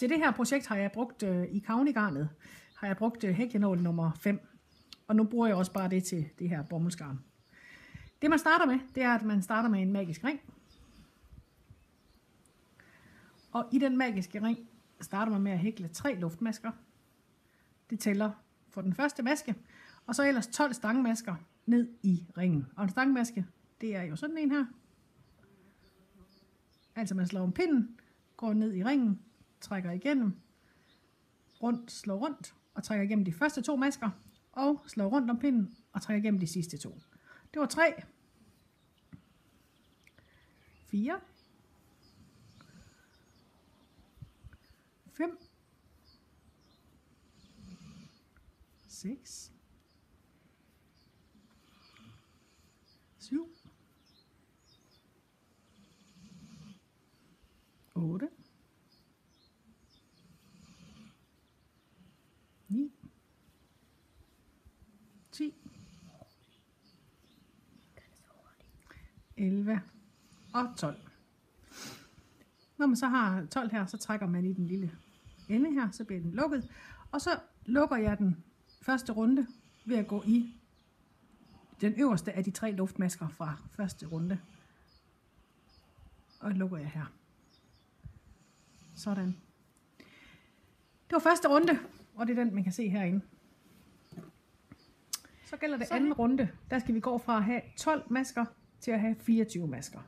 Til det her projekt har jeg brugt i Kavnigarnet, har jeg brugt hæklenål nummer 5. Og nu bruger jeg også bare det til det her bomuldsgarn. Det man starter med, det er, at man starter med en magisk ring. Og i den magiske ring starter man med at hækle 3 luftmasker. Det tæller for den første maske. Og så ellers 12 stangmasker ned i ringen. Og en stangmaske, det er jo sådan en her. Altså man slår om pinden, går ned i ringen, trækker igennem, slår rundt og trækker igennem de første 2 masker. Og slår rundt om pinden og trækker igennem de sidste 2. Det var 3, 4, 5, 6, 7, 8, 9, 10, 11 og 12. Når man så har 12 her, så trækker man i den lille ende her, så bliver den lukket. Og så lukker jeg den første runde ved at gå i den øverste af de 3 luftmasker fra første runde. Og lukker jeg her. Sådan. Det var første runde, og det er den, man kan se herinde. Så gælder det anden runde. Der skal vi gå fra at have 12 masker til at have 24 masker.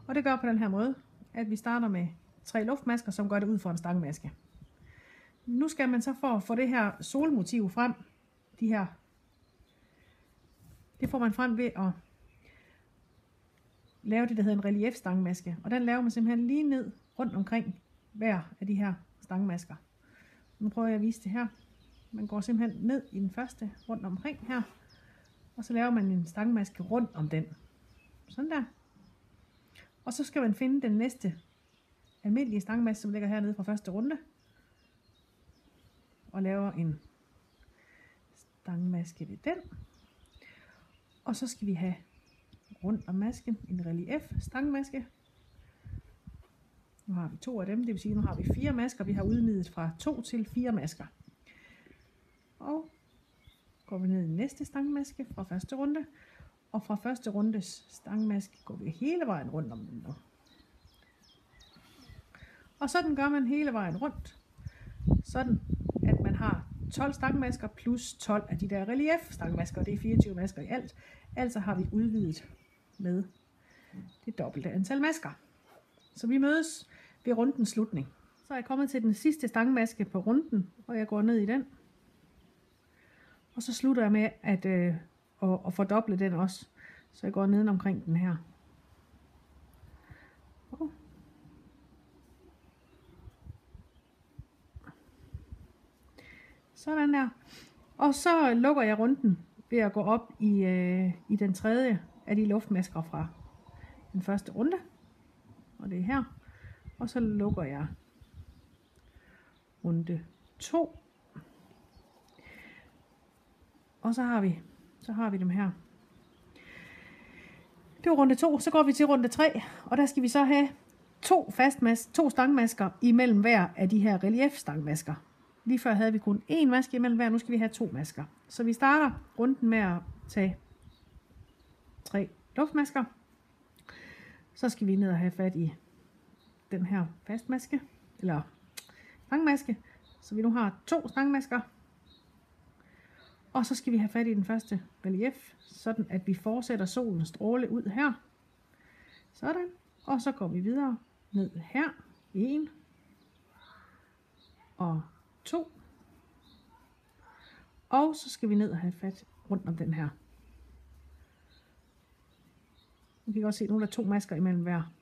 Og det gør på den her måde, at vi starter med 3 luftmasker, som gør det ud for en stangmaske. Nu skal man så for at få det her solmotiv frem, det får man frem ved at lave det, der hedder en relief stangmaske. Og den laver man simpelthen lige ned rundt omkring hver af de her stangmasker. Nu prøver jeg at vise det her. Man går simpelthen ned i den første rundt omkring her, og så laver man en stangmaske rundt om den. Sådan der. Og så skal man finde den næste almindelige stangmaske, som ligger hernede fra første runde, og laver en stangmaske ved den. Og så skal vi have rundt om masken en relief stangmaske. Nu har vi 2 af dem, det vil sige, nu har vi 4 masker. Vi har udvidet fra 2 til 4 masker. Og går vi ned i næste stangmaske fra første runde. Og fra første rundes stangmaske går vi hele vejen rundt om den nu. Og sådan gør man hele vejen rundt. Sådan at man har 12 stangmasker plus 12 af de der relief stangmasker. Det er 24 masker i alt. Altså har vi udvidet med det dobbelte antal masker. Så vi mødes ved rundens slutning. Så er jeg kommet til den sidste stangmaske på runden, og jeg går ned i den. Og så slutter jeg med at fordoble den også. Så jeg går ned omkring den her. Sådan der. Og så lukker jeg runden ved at gå op i den tredje af de luftmasker fra den første runde. Og det er her. Og så lukker jeg runde 2. Og så har vi dem her. Det var runde 2. Så går vi til runde 3. Og der skal vi så have 2 stangmasker imellem hver af de her relief stangmasker. Lige før havde vi kun 1 maske imellem hver. Nu skal vi have 2 masker. Så vi starter runden med at tage 3 luftmasker. Så skal vi ned og have fat i den her fastmaske, eller stangmaske, så vi nu har 2 stangmasker. Og så skal vi have fat i den første relief, sådan at vi fortsætter solens stråle ud her. Sådan. Og så går vi videre ned her. 1 og 2. Og så skal vi ned og have fat rundt om den her. Nu kan I godt se, at nu er der 2 masker imellem hver.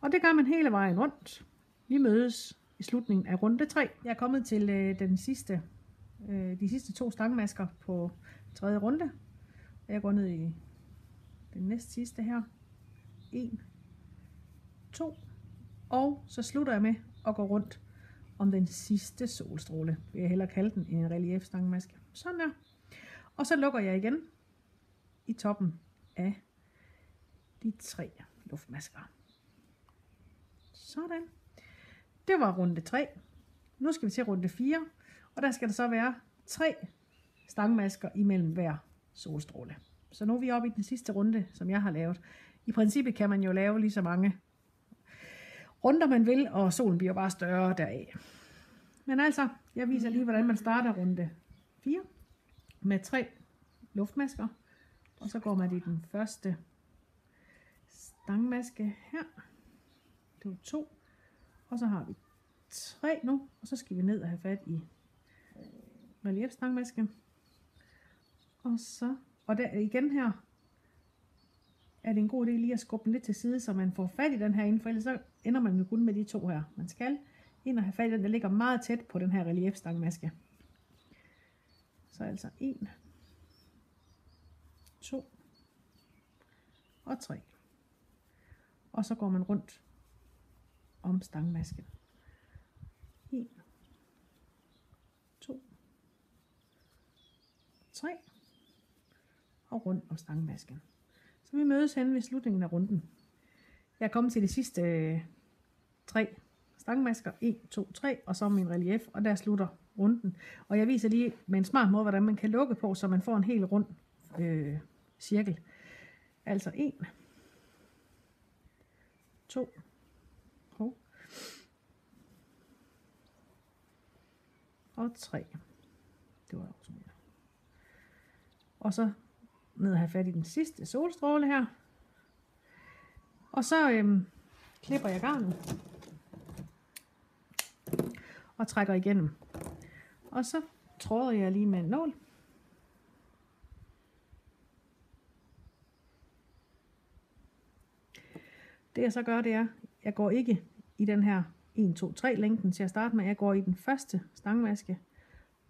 Og det gør man hele vejen rundt. Vi mødes i slutningen af runde 3. Jeg er kommet til de sidste 2 stangmasker på 3. runde. Jeg går ned i den næste sidste her. 1, 2. Og så slutter jeg med at gå rundt om den sidste solstråle. Vil jeg hellere kalde den en relief stangmaske. Sådan der. Og så lukker jeg igen i toppen af de 3 luftmasker. Sådan. Det var runde 3. Nu skal vi til runde 4, og der skal der så være 3 stangmasker imellem hver solstråle. Så nu er vi oppe i den sidste runde, som jeg har lavet. I princippet kan man jo lave lige så mange runder man vil, og solen bliver bare større deraf. Men altså, jeg viser lige, hvordan man starter runde 4 med 3 luftmasker. Og så går man i den første stangmaske her. Det var 2. Og så har vi 3 nu, og så skal vi ned og have fat i reliefstangmasken. Og der igen her, er det en god idé lige at skubbe den lidt til side, så man får fat i den her inden, for ellers så ender man jo kun med de 2 her. Man skal ind og have fat i den, der ligger meget tæt på den her reliefstangmaske. Så altså 1, 2 og 3. Og så går man rundt om stangmasken. 1, 2, 3 og rundt om stangmasken. Så vi mødes hen ved slutningen af runden. Jeg er kommet til de sidste 3 stangmasker. 1, 2, 3 og så min relief, og der slutter runden. Og jeg viser lige med en smart måde, hvordan man kan lukke på, så man får en helt rund cirkel. Altså 1, 2, og 3. Det var også mere. Og så ned og have fat i den sidste solstråle her. Og så klipper jeg garnet og trækker igennem. Og så tråder jeg lige med en nål. Det jeg så gør, det er, jeg går ikke i den her 1, 2, 3 længden til at starte med. Jeg går i den første stangmaske.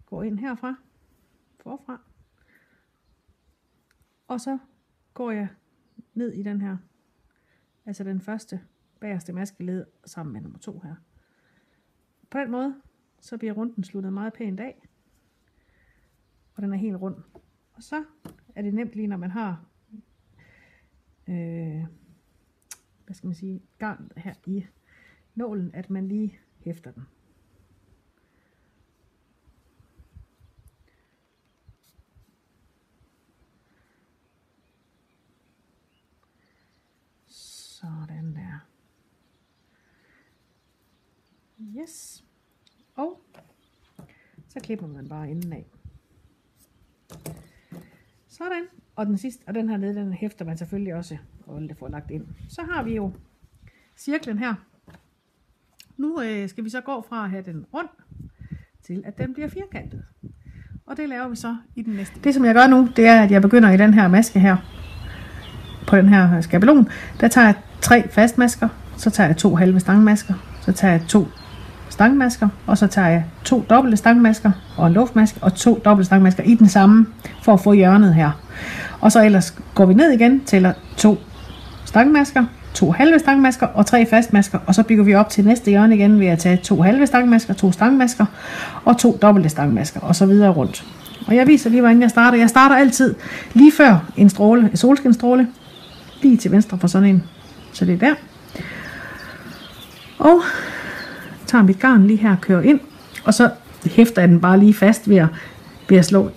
Går ind herfra. Forfra. Og så går jeg ned i den her. Altså den første bagerste maskeled sammen med nummer 2 her. På den måde, så bliver runden sluttet meget pænt af. Og den er helt rund. Og så er det nemt lige, når man har hvad skal man sige, garn her i nålen, at man lige hæfter den. Sådan der. Yes. Og så klipper man bare enden af. Sådan. Og den sidste, og den her nede, den hæfter man selvfølgelig også, og det får lagt ind. Så har vi jo cirklen her. Nu skal vi så gå fra at have den rund, til at den bliver firkantet. Og det laver vi så i den næste. Det som jeg gør nu, det er, at jeg begynder i den her maske her, på den her skabelon, der tager jeg 3 fastmasker, så tager jeg 2 halve stangmasker, så tager jeg 2 stangmasker, og så tager jeg 2 dobbelte stangmasker og en luftmaske og 2 dobbelte stangmasker i den samme, for at få hjørnet her. Og så ellers går vi ned igen, tæller 2 stangmasker, 2 halve stangmasker og 3 fastmasker, og så bygger vi op til næste hjørne igen ved at tage 2 halve stangmasker, 2 stangmasker og 2 dobbelte stangmasker, og så videre rundt. Og jeg viser lige, hvordan jeg starter. Jeg starter altid lige før en stråle, en solskinstråle, lige til venstre for sådan en. Så det er der. Og tager mit garn lige her og kører ind, og så hæfter jeg den bare lige fast ved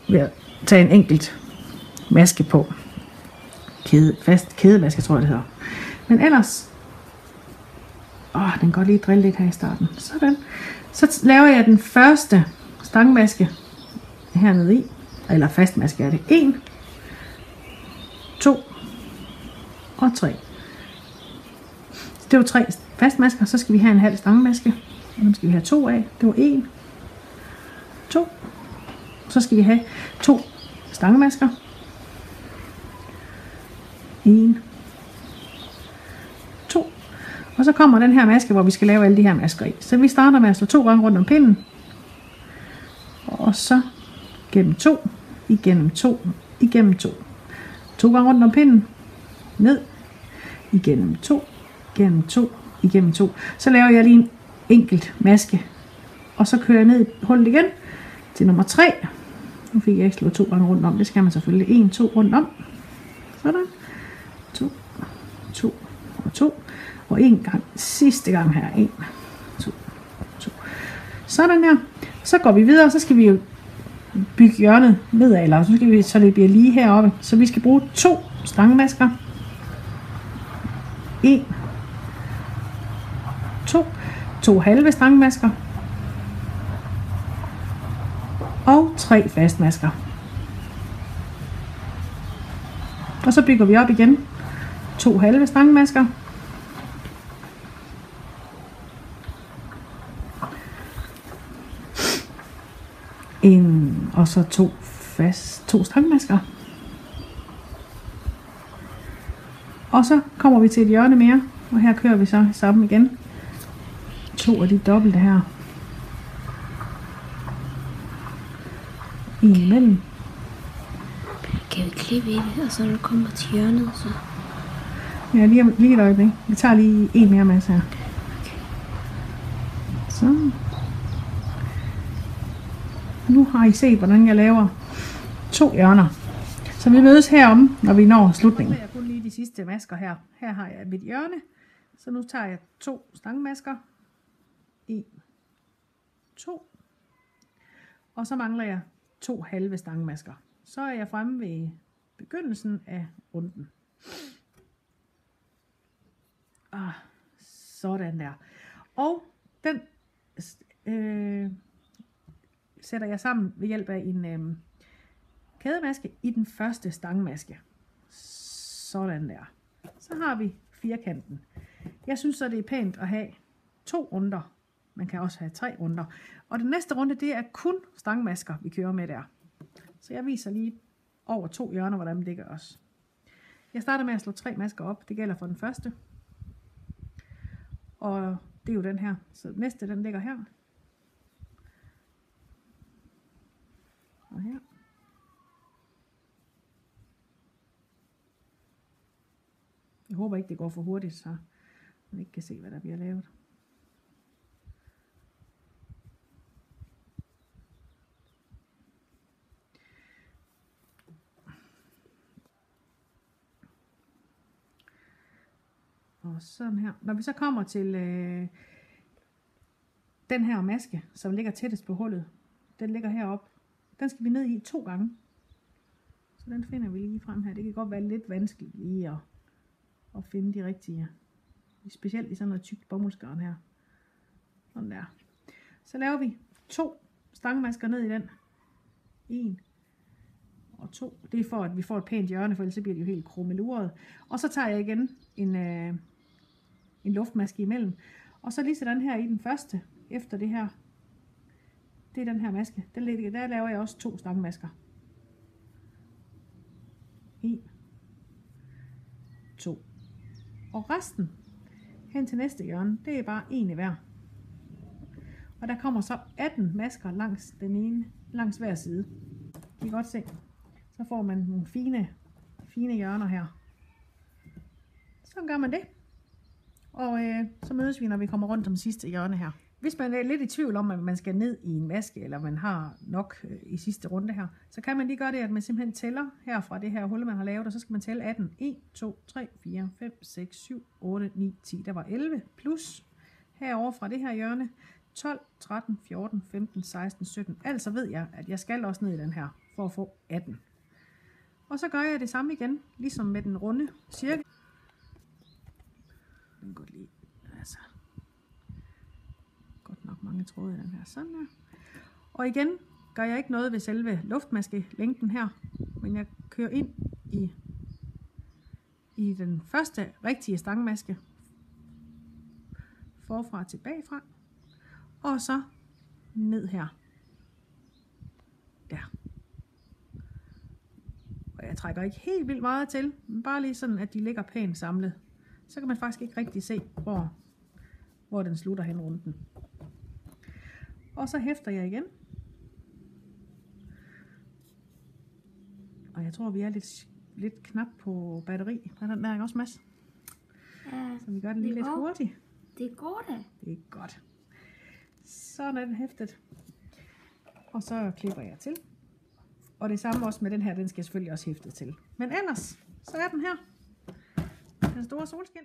at tage en enkelt maske på. Kædemaske, tror jeg det hedder. Men ellers, den kan godt lige drille lidt her i starten. Sådan. Så laver jeg den første stangmaske hernede i, eller fastmaske er det. 1, 2 og 3. Det var 3 fastmasker, så skal vi have en halv stangmaske. Og dem skal vi have 2 af. Det var 1, 2. Så skal vi have 2 stangmasker. 1, 2. Og så kommer den her maske, hvor vi skal lave alle de her masker i. Så vi starter med at slå 2 gange rundt om pinden. Og så gennem 2, igennem 2, igennem 2. 2 gange rundt om pinden. Ned, igennem 2, igennem 2, igennem 2. Så laver jeg lige en enkelt maske. Og så kører jeg ned i hullet igen til nummer 3. Nu fik jeg ikke slået 2 gange rundt om. Det skal man selvfølgelig 1, 2 rundt om. Sådan. 2, 2 og 2. Og en gang, sidste gang her. 1, 2, 2. Sådan her. Så går vi videre, så skal vi jo bygge hjørnet nedad, eller så skal vi, så det bliver lige heroppe. Så vi skal bruge 2 stangmasker. 1, 2 halve stangmasker og 3 fastmasker. Og så bygger vi op igen. 2 halve stangmasker. Og så 2 stangmasker. Og så kommer vi til et hjørne mere, og her kører vi så sammen igen. 2 af de dobbelte her. En imellem. Kan vi klippe i det, og så når du kommer til hjørnet, så... Ja, lige et øjeblik. Vi tager lige en mere masse her. Så. Nu har I set, hvordan jeg laver 2 hjørner. Så vi mødes herom, når vi når slutningen. Jeg kun lige de sidste masker her. Her har jeg mit hjørne. Så nu tager jeg 2 stangmasker. 1, 2. Og så mangler jeg 2 halve stangmasker. Så er jeg fremme ved begyndelsen af runden. Sådan der. Og den sætter jeg sammen ved hjælp af en kædemaske i den første stangmaske. Sådan der. Så har vi firkanten. Jeg synes så det er pænt at have 2 runder. Man kan også have 3 runder. Og den næste runde, det er kun stangmasker, vi kører med der. Så jeg viser lige over 2 hjørner, hvordan det gøres. Jeg starter med at slå 3 masker op. Det gælder for den første. Og det er jo den her. Så den næste, den ligger her. Og her. Jeg håber ikke, det går for hurtigt, så man ikke kan se, hvad der bliver lavet. Og sådan her. Når vi så kommer til den her maske, som ligger tættest på hullet, den ligger heroppe. Den skal vi ned i 2 gange. Så den finder vi lige frem her. Det kan godt være lidt vanskeligt lige at finde de rigtige. Specielt i sådan noget tykt bomuldsgarn her. Sådan der. Så laver vi 2 stangmasker ned i den. 1 og 2. Det er for, at vi får et pænt hjørne, for ellers så bliver det jo helt krummeluret. Og så tager jeg igen en luftmaske imellem. Og så lige sådan her i den første, efter det her. Det er den her maske. Der laver jeg også 2 stangmasker. 1, 2. Og resten hen til næste hjørne, det er bare 1 i hver. Og der kommer så 18 masker langs hver side. I kan godt se. Så får man nogle fine hjørner her. Så gør man det. Og så mødes vi, når vi kommer rundt om sidste hjørne her. Hvis man er lidt i tvivl om, at man skal ned i en maske, eller man har nok i sidste runde her, så kan man lige gøre det, at man simpelthen tæller her fra det her hul, man har lavet, og så skal man tælle 18. 1, 2, 3, 4, 5, 6, 7, 8, 9, 10. Der var 11 plus herover fra det her hjørne. 12, 13, 14, 15, 16, 17. Altså ved jeg, at jeg skal også ned i den her, for at få 18. Og så gør jeg det samme igen, ligesom med den runde cirkel. Den går lige, altså. Godt nok mange tråde i den her, sådan her. Og igen gør jeg ikke noget ved selve luftmaskelængden her, men jeg kører ind i den første rigtige stangmaske. Forfra til bagfra. Og så ned her. Der. Og jeg trækker ikke helt vildt meget til, men bare lige sådan, at de ligger pænt samlet. Så kan man faktisk ikke rigtig se, hvor den slutter hen runden. Og så hæfter jeg igen. Og jeg tror, vi er lidt knap på batteri. Er den der også, Mads? Ja, så vi gør den lige lidt hurtigt. Det går da. Det er godt. Sådan er den hæftet. Og så klipper jeg til. Og det samme også med den her, den skal selvfølgelig også hæftet til. Men ellers, så er den her. Den store solskin.